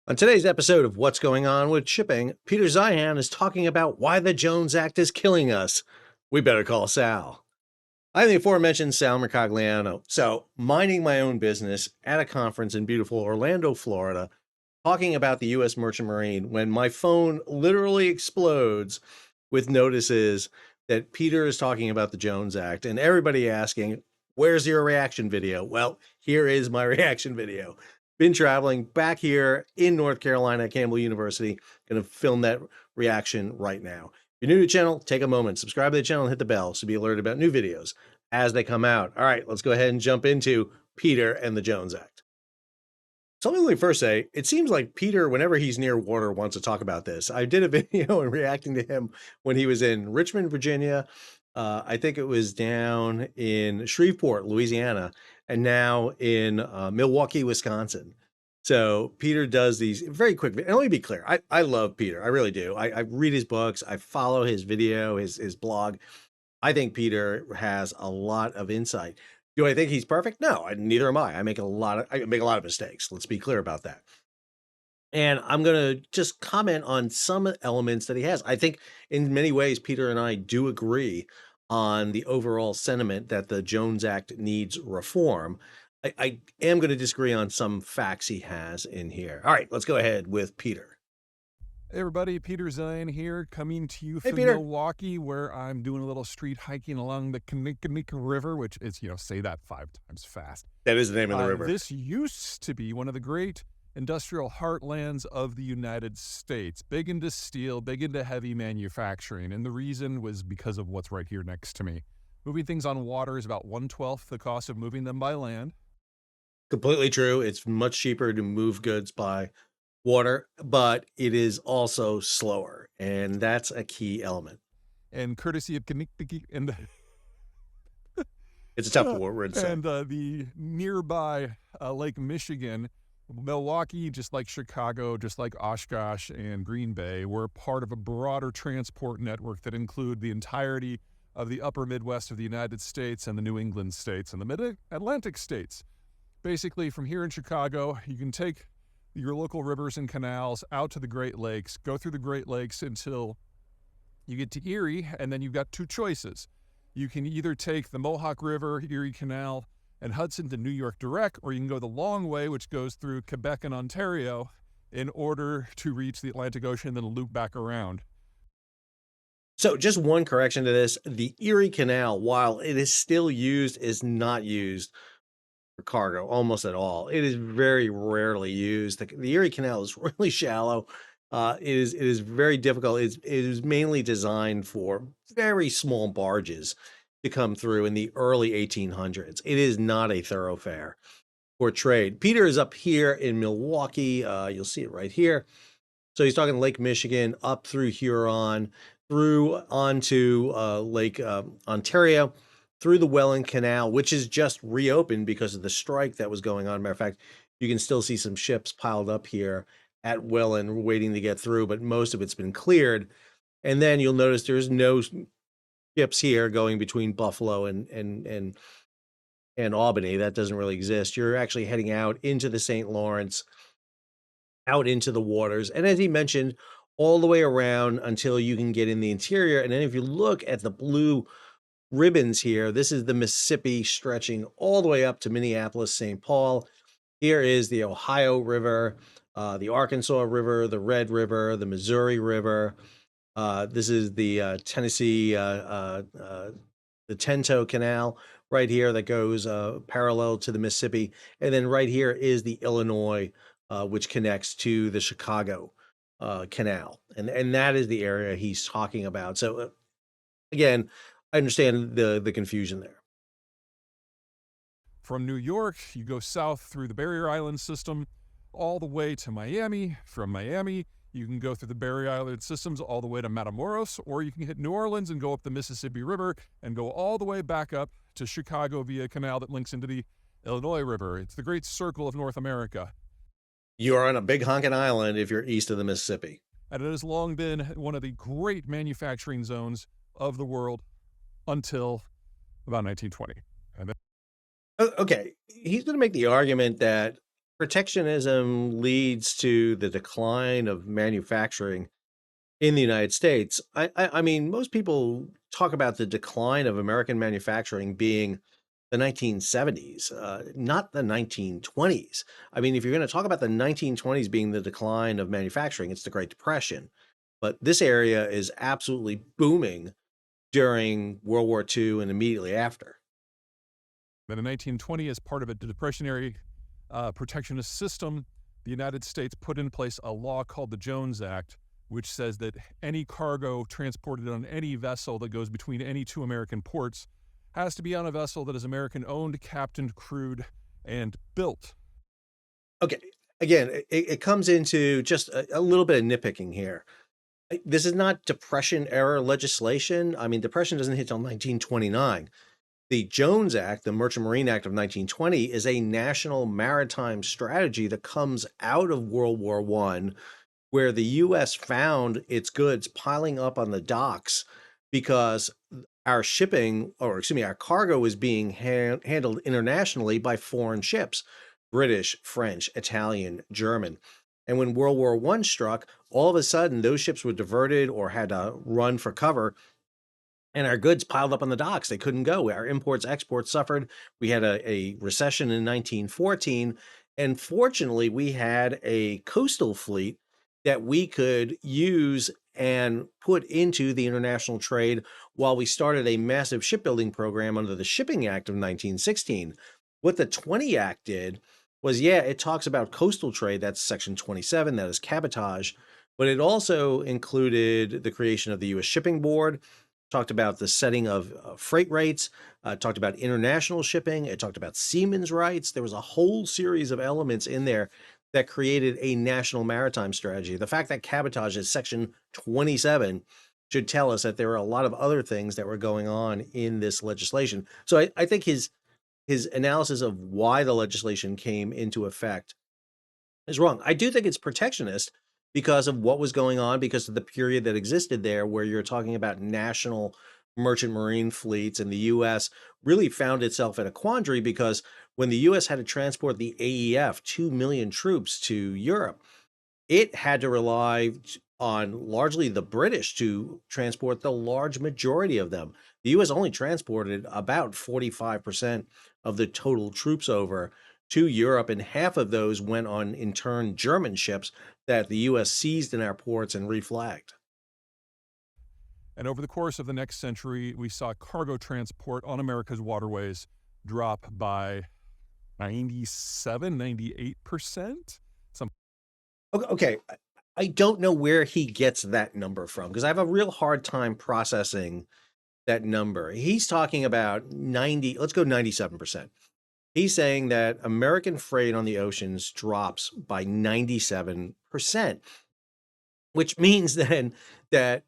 On today's episode of What's Going On with Shipping, Peter Zeihan is talking about why the Jones Act is killing us. We better call Sal. I'm the aforementioned Sal Mercogliano. So, minding my own business at a conference in beautiful Orlando, Florida, talking about the U.S. Merchant Marine when my phone literally explodes with notices that Peter is talking about the Jones Act and everybody asking, where's your reaction video? Well, here is my reaction video. Been traveling back here in North Carolina at Campbell University. Going to film that reaction right now. If you're new to the channel, take a moment, subscribe to the channel, and hit the bell to be alerted about new videos as they come out. All right, let's go ahead and jump into Peter and the Jones Act. So let me first say, it seems like Peter, whenever he's near water, wants to talk about this. I did a video and reacting to him when he was in Richmond, Virginia. I think it was down in Shreveport, Louisiana, and now in Milwaukee, Wisconsin. So Peter does these very quick. And let me be clear, I love Peter. I really do. I read his books. I follow his video, his blog. I think Peter has a lot of insight. Do I think he's perfect? No, neither am I. I make a lot of mistakes. Let's be clear about that. And I'm going to just comment on some elements that he has. I think in many ways, Peter and I do agree on the overall sentiment that the Jones Act needs reform. I am going to disagree on some facts he has in here. All right, let's go ahead with Peter. Hey everybody, Peter Zeihan here, coming to you Hey, from Peter. Milwaukee, where I'm doing a little street hiking along the Kinnickinnick River, which is, say that 5 times fast. That is the name of the river. This used to be one of the great industrial heartlands of the United States, big into steel, big into heavy manufacturing, and the reason was because of what's right here next to me. Moving things on water is about 1/12 the cost of moving them by land. Completely true. It's much cheaper to move goods by water, but it is also slower, and that's a key element. And courtesy of Kinnickinnick and It's a tough word to say. and the nearby Lake Michigan, Milwaukee, just like Chicago, just like Oshkosh and Green Bay, were part of a broader transport network that include the entirety of the upper Midwest of the United States and the New England states and the Mid-Atlantic states. Basically, from here in Chicago, you can take your local rivers and canals out to the Great Lakes, go through the Great Lakes until you get to Erie, and then you've got 2 choices. You can either take the Mohawk River, Erie Canal, and Hudson to New York direct, or you can go the long way, which goes through Quebec and Ontario, in order to reach the Atlantic Ocean and then loop back around. So just one correction to this, the Erie Canal, while it is still used, is not used for cargo almost at all. It is very rarely used. The Erie Canal is really shallow. It is very difficult. It is mainly designed for very small barges to come through in the early 1800s. It is not a thoroughfare for trade. Peter is up here in Milwaukee. You'll see it right here. So he's talking Lake Michigan up through Huron, through onto Lake Ontario, through the Welland Canal, which is just reopened because of the strike that was going on. Matter of fact, you can still see some ships piled up here at Welland waiting to get through, but most of it's been cleared. And then you'll notice there's no ships here going between Buffalo and Albany. That doesn't really exist. You're actually heading out into the St. Lawrence, out into the waters. And as he mentioned, all the way around until you can get in the interior. And then if you look at the blue ribbons here, this is the Mississippi stretching all the way up to Minneapolis, St. Paul. Here is the Ohio River, the Arkansas River, the Red River, the Missouri River. This is the Tennessee, the Tento Canal right here that goes parallel to the Mississippi. And then right here is the Illinois, which connects to the Chicago Canal. And that is the area he's talking about. So again, I understand the confusion there. From New York, you go south through the Barrier Island system all the way to Miami. From Miami, you can go through the Barrier Island systems all the way to Matamoros, or you can hit New Orleans and go up the Mississippi River and go all the way back up to Chicago via a canal that links into the Illinois River. It's the great circle of North America. You are on a big honking island if you're east of the Mississippi. And it has long been one of the great manufacturing zones of the world until about 1920. And then Okay, he's going to make the argument that Protectionism leads to the decline of manufacturing in the United States. I mean, most people talk about the decline of American manufacturing being the 1970s, not the 1920s. I mean, if you're going to talk about the 1920s being the decline of manufacturing, it's the Great Depression. But this area is absolutely booming during World War II and immediately after. Then in 1920, as part of a depressionary protectionist system, the United States put in place a law called the Jones Act, which says that any cargo transported on any vessel that goes between any two American ports has to be on a vessel that is American owned, captained, crewed, and built. Okay. Again, it comes into just a little bit of nitpicking here. This is not Depression era legislation. I mean, Depression doesn't hit till 1929. The Jones Act, the Merchant Marine Act of 1920, is a national maritime strategy that comes out of World War I, where the US found its goods piling up on the docks because our shipping, or excuse me, our cargo is being handled internationally by foreign ships, British, French, Italian, German. And when World War I struck, all of a sudden those ships were diverted or had to run for cover, and our goods piled up on the docks. They couldn't go. Our imports, exports suffered. We had a recession in 1914. And fortunately, we had a coastal fleet that we could use and put into the international trade while we started a massive shipbuilding program under the Shipping Act of 1916. What the 20 Act did was, yeah, it talks about coastal trade. That's Section 27, that is cabotage. But it also included the creation of the U.S. Shipping Board, talked about the setting of freight rates, talked about international shipping, it talked about seamen's rights. There was a whole series of elements in there that created a national maritime strategy. The fact that cabotage is section 27 should tell us that there are a lot of other things that were going on in this legislation. So I think his analysis of why the legislation came into effect is wrong. I do think it's protectionist because of what was going on, because of the period that existed there, where you're talking about national merchant marine fleets, and the US really found itself in a quandary because when the US had to transport the AEF, 2 million troops to Europe, it had to rely on largely the British to transport the large majority of them. The US only transported about 45% of the total troops over to Europe, and half of those went on, in turn, German ships that the US seized in our ports and reflagged. And over the course of the next century, we saw cargo transport on America's waterways drop by 97, 98%. Some Okay, I don't know where he gets that number from because I have a real hard time processing that number. He's talking about 90, let's go 97%. He's saying that American freight on the oceans drops by 97%, which means then that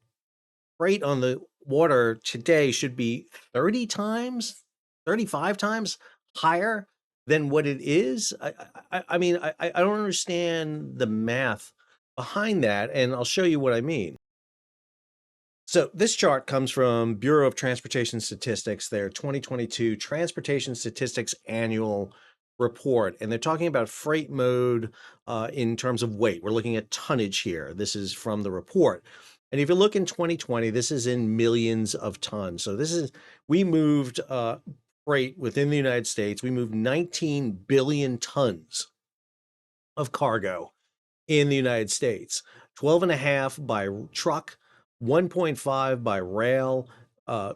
freight on the water today should be 30 times, 35 times higher than what it is. I mean, I don't understand the math behind that, and I'll show you what I mean. So this chart comes from Bureau of Transportation Statistics, their 2022 Transportation Statistics Annual Report, and they're talking about freight mode in terms of weight. We're looking at tonnage here. This is from the report. And if you look in 2020, this is in millions of tons. So this is, we moved freight within the United States. We moved 19 billion tons of cargo in the United States, 12 and a half by truck, 1.5 by rail, zero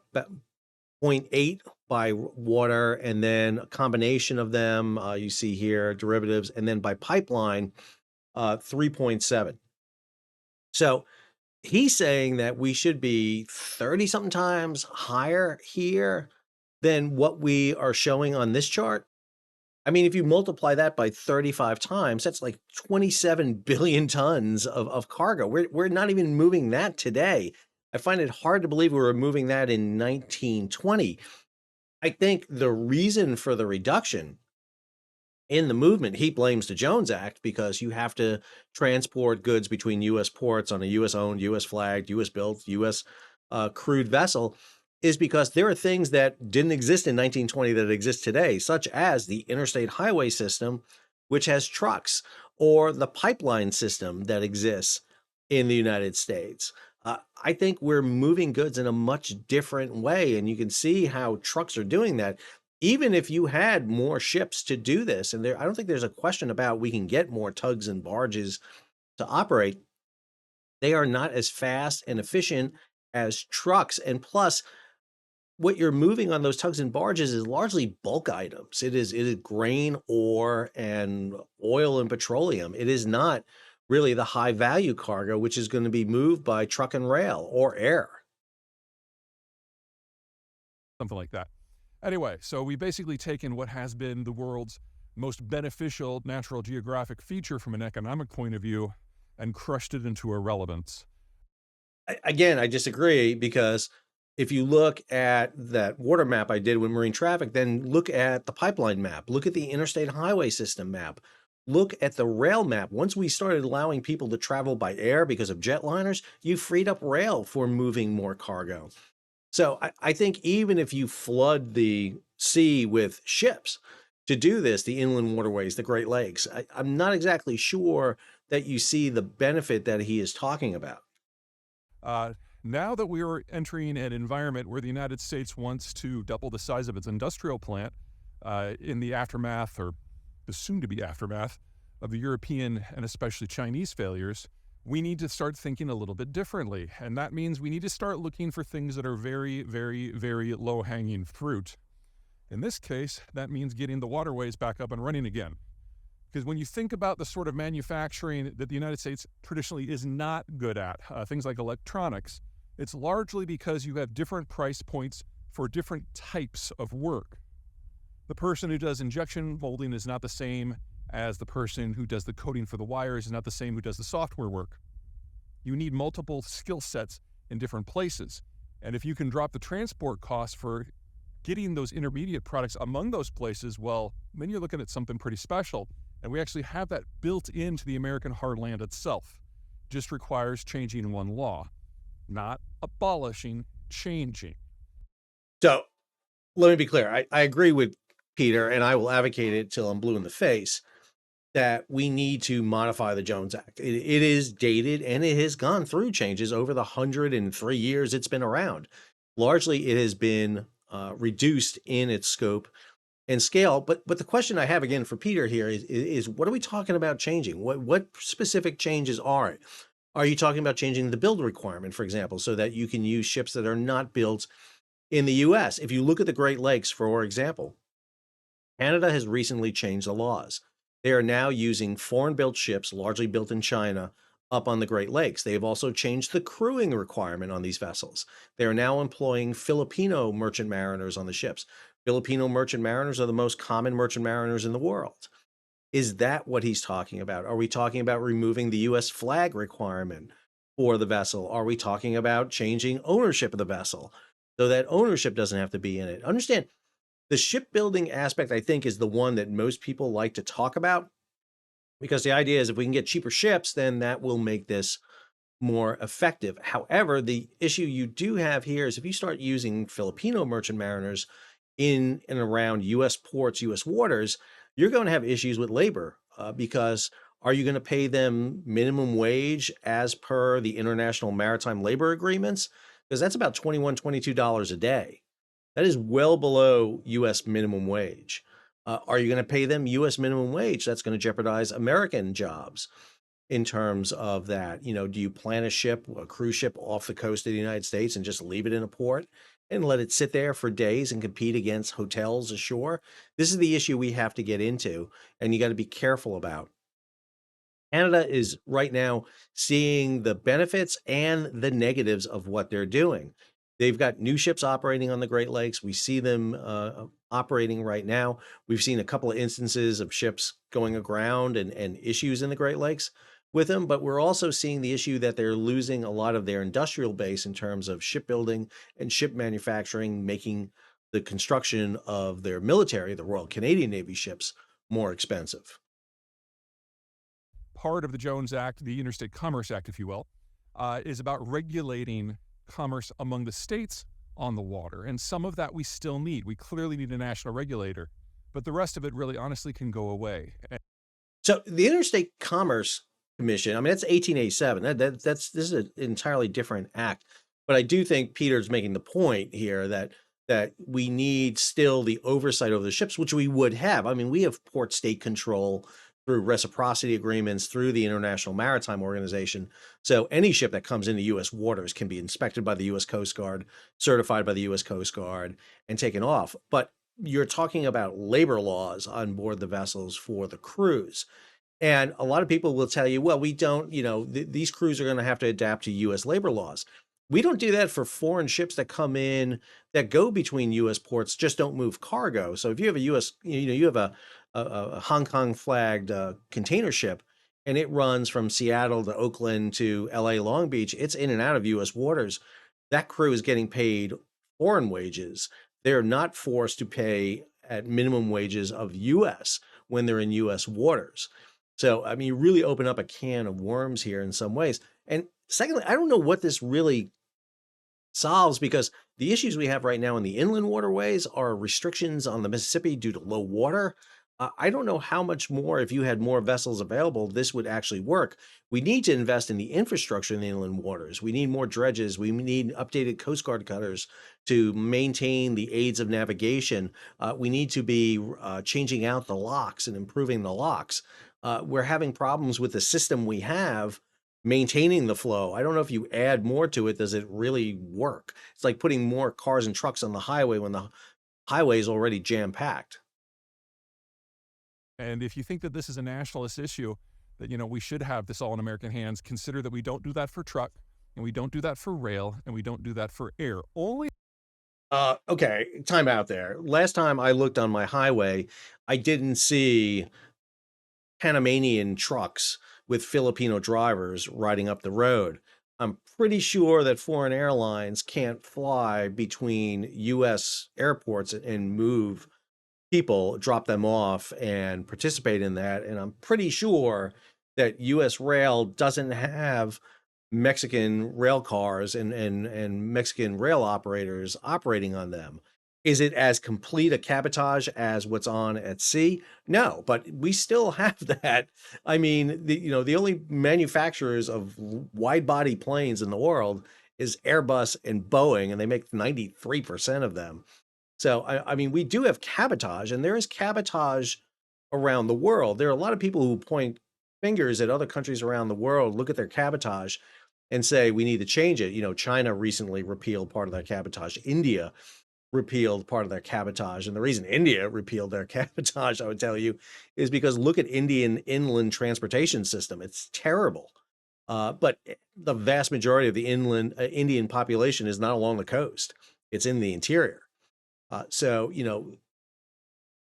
point 0.8 by water, and then a combination of them, you see here, derivatives, and then by pipeline, 3.7. So he's saying that we should be 30 something times higher here than what we are showing on this chart. I mean, if you multiply that by 35 times, that's like 27 billion tons of cargo. We're not even moving that today. I find it hard to believe we were moving that in 1920. I think the reason for the reduction in the movement, he blames the Jones Act because you have to transport goods between US ports on a US owned, US flagged, US built, US crewed vessel, is because there are things that didn't exist in 1920 that exist today, such as the interstate highway system, which has trucks, or the pipeline system that exists in the United States. I think we're moving goods in a much different way, and you can see how trucks are doing that. Even if you had more ships to do this, and I don't think there's a question about we can get more tugs and barges to operate, they are not as fast and efficient as trucks. And plus, what you're moving on those tugs and barges is largely bulk items. It is grain, ore, and oil and petroleum. It is not really the high value cargo, which is going to be moved by truck and rail or air. Something like that. Anyway, so we've basically taken what has been the world's most beneficial natural geographic feature from an economic point of view and crushed it into irrelevance. Again, I disagree because if you look at that water map I did with marine traffic, then look at the pipeline map, look at the interstate highway system map, look at the rail map. Once we started allowing people to travel by air because of jetliners, you freed up rail for moving more cargo. So I think even if you flood the sea with ships to do this, the inland waterways, the Great Lakes, I'm not exactly sure that you see the benefit that he is talking about. Uh, Now that we are entering an environment where the United States wants to double the size of its industrial plant in the aftermath, or the soon to be aftermath, of the European and especially Chinese failures, we need to start thinking a little bit differently. And that means we need to start looking for things that are very, very, very low hanging fruit. In this case, that means getting the waterways back up and running again. Because when you think about the sort of manufacturing that the United States traditionally is not good at, things like electronics, it's largely because you have different price points for different types of work. The person who does injection molding is not the same as the person who does the coding for the wires, is not the same who does the software work. You need multiple skill sets in different places. And if you can drop the transport costs for getting those intermediate products among those places, well, then you're looking at something pretty special. And we actually have that built into the American heartland itself. Just requires changing one law, not abolishing, changing. So let me be clear. I agree with Peter, and I will advocate it till I'm blue in the face that we need to modify the Jones Act. It is dated and it has gone through changes over the 103 years it's been around. Largely, it has been reduced in its scope and scale. But the question I have again for Peter here is what are we talking about changing? What specific changes are it? Are you talking about changing the build requirement, for example, so that you can use ships that are not built in the US? If you look at the Great Lakes, for example, Canada has recently changed the laws. They are now using foreign built ships, largely built in China, up on the Great Lakes. They have also changed the crewing requirement on these vessels. They are now employing Filipino merchant mariners on the ships. Filipino merchant mariners are the most common merchant mariners in the world. Is that what he's talking about? Are we talking about removing the US flag requirement for the vessel? Are we talking about changing ownership of the vessel so that ownership doesn't have to be in it? Understand, the shipbuilding aspect, I think, is the one that most people like to talk about because the idea is if we can get cheaper ships, then that will make this more effective. However, the issue you do have here is if you start using Filipino merchant mariners in and around US ports, US waters, you're going to have issues with labor because are you going to pay them minimum wage as per the international maritime labor agreements? Because that's about $21, $22 a day. That is well below US minimum wage. Are you going to pay them US minimum wage? That's going to jeopardize American jobs in terms of that. Do you plan a ship, a cruise ship off the coast of the United States and just leave it in a port and let it sit there for days and compete against hotels ashore? This is the issue we have to get into, and you got to be careful about. Canada is right now seeing the benefits and the negatives of what they're doing. They've got new ships operating on the Great Lakes. We see them operating right now. We've seen a couple of instances of ships going aground and issues in the Great Lakes with them, but we're also seeing the issue that they're losing a lot of their industrial base in terms of shipbuilding and ship manufacturing, making the construction of their military, the Royal Canadian Navy ships, more expensive. Part of the Jones Act, the Interstate Commerce Act, if you will, is about regulating commerce among the states on the water. And some of that we still need. We clearly need a national regulator, but the rest of it really honestly can go away. So the Interstate Commerce Commission, I mean, that's 1887. That's this is an entirely different act. But I do think Peter's making the point here that we need still the oversight over the ships, which we would have. I mean, we have port state control through reciprocity agreements, through the International Maritime Organization. So any ship that comes into U.S. waters can be inspected by the U.S. Coast Guard, certified by the U.S. Coast Guard, and taken off. But you're talking about labor laws on board the vessels for the crews. And a lot of people will tell you, well, we don't, these crews are going to have to adapt to US labor laws. We don't do that for foreign ships that come in that go between US ports, just don't move cargo. So if you have a US, you have a Hong Kong flagged container ship and it runs from Seattle to Oakland to LA Long Beach, it's in and out of US waters. That crew is getting paid foreign wages. They're not forced to pay at minimum wages of US when they're in US waters. So, I mean, you really open up a can of worms here in some ways. And secondly, I don't know what this really solves because the issues we have right now in the inland waterways are restrictions on the Mississippi due to low water. I don't know how much more, if you had more vessels available, this would actually work. We need to invest in the infrastructure in the inland waters. We need more dredges. We need updated Coast Guard cutters to maintain the aids of navigation. We need to be changing out the locks and improving the locks. We're having problems with the system we have maintaining the flow. I don't know if you add more to it, does it really work? It's like putting more cars and trucks on the highway when the highway is already jam-packed. And if you think that this is a nationalist issue, that we should have this all in American hands, consider that we don't do that for truck, and we don't do that for rail, and we don't do that for air. Only Okay, time out there. Last time I looked on my highway, I didn't see Panamanian trucks with Filipino drivers riding up the road. I'm pretty sure that foreign airlines can't fly between US airports and move people, drop them off, and participate in that. And I'm pretty sure that US rail doesn't have Mexican rail cars and Mexican rail operators operating on them. Is it as complete a cabotage as what's on at sea? No, but we still have that. I mean, the only manufacturers of wide body planes in the world is Airbus and Boeing, and they make 93% of them. So I mean, we do have cabotage, and there is cabotage around the world. There are a lot of people who point fingers at other countries around the world, look at their cabotage, and say we need to change it. China recently repealed part of their cabotage. India repealed part of their cabotage, and the reason India repealed their cabotage, I would tell you, is because look at Indian inland transportation system. It's terrible. But the vast majority of the inland Indian population is not along the coast. It's in the interior. So,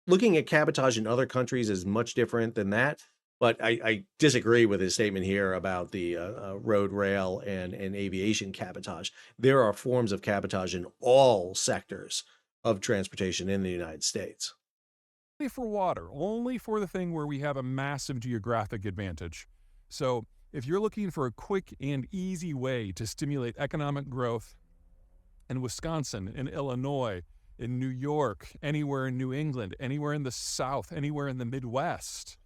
looking at cabotage in other countries is much different than that. But I disagree with his statement here about the road, rail, and aviation cabotage. There are forms of cabotage in all sectors of transportation in the United States. for water, only for the thing where we have a massive geographic advantage. So, if you're looking for a quick and easy way to stimulate economic growth in Wisconsin, in Illinois, in New York, anywhere in New England, anywhere in the South, anywhere in the Midwest,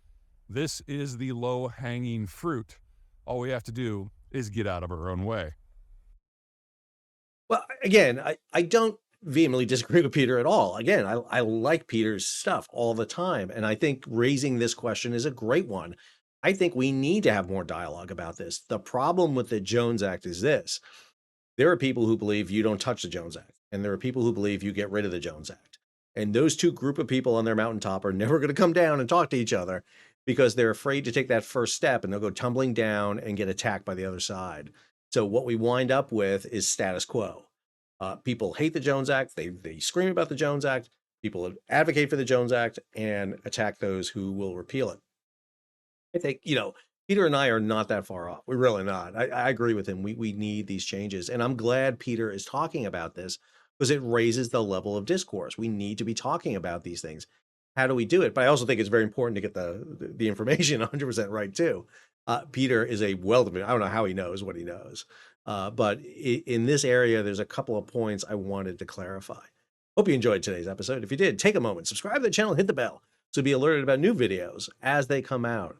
this is the low hanging fruit. All we have to do is get out of our own way. Well, again, I don't vehemently disagree with Peter at all. Again, I like Peter's stuff all the time. And I think raising this question is a great one. I think we need to have more dialogue about this. The problem with the Jones Act is this: there are people who believe you don't touch the Jones Act, and there are people who believe you get rid of the Jones Act. And those two group of people on their mountaintop are never going to come down and talk to each other because they're afraid to take that first step, and they'll go tumbling down and get attacked by the other side. So what we wind up with is status quo. People hate the Jones Act. They scream about the Jones Act. People advocate for the Jones Act and attack those who will repeal it. I think, Peter and I are not that far off. We're really not. I agree with him. We need these changes. And I'm glad Peter is talking about this because it raises the level of discourse. We need to be talking about these things. How do we do it? But I also think it's very important to get the information 100% right too. Peter is a wealth of it. I don't know how he knows what he knows. But in this area, there's a couple of points I wanted to clarify. Hope you enjoyed today's episode. If you did, take a moment, subscribe to the channel, hit the bell. to be alerted about new videos as they come out.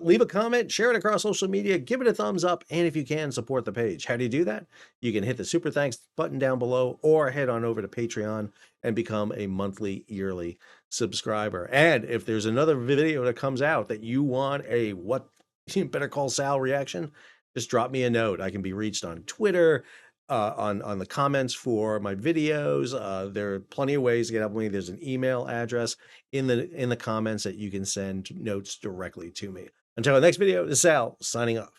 Leave a comment, share it across social media, give it a thumbs up, and if you can, support the page. How do you do that? You can hit the super thanks button down below or head on over to Patreon and become a monthly, yearly subscriber. And if there's another video that comes out that you want a what you better call Sal reaction, just drop me a note. I can be reached on Twitter, on the comments for my videos. There are plenty of ways to get up with me. There's an email address in the comments that you can send notes directly to me. Until the next video, this is Sal signing off.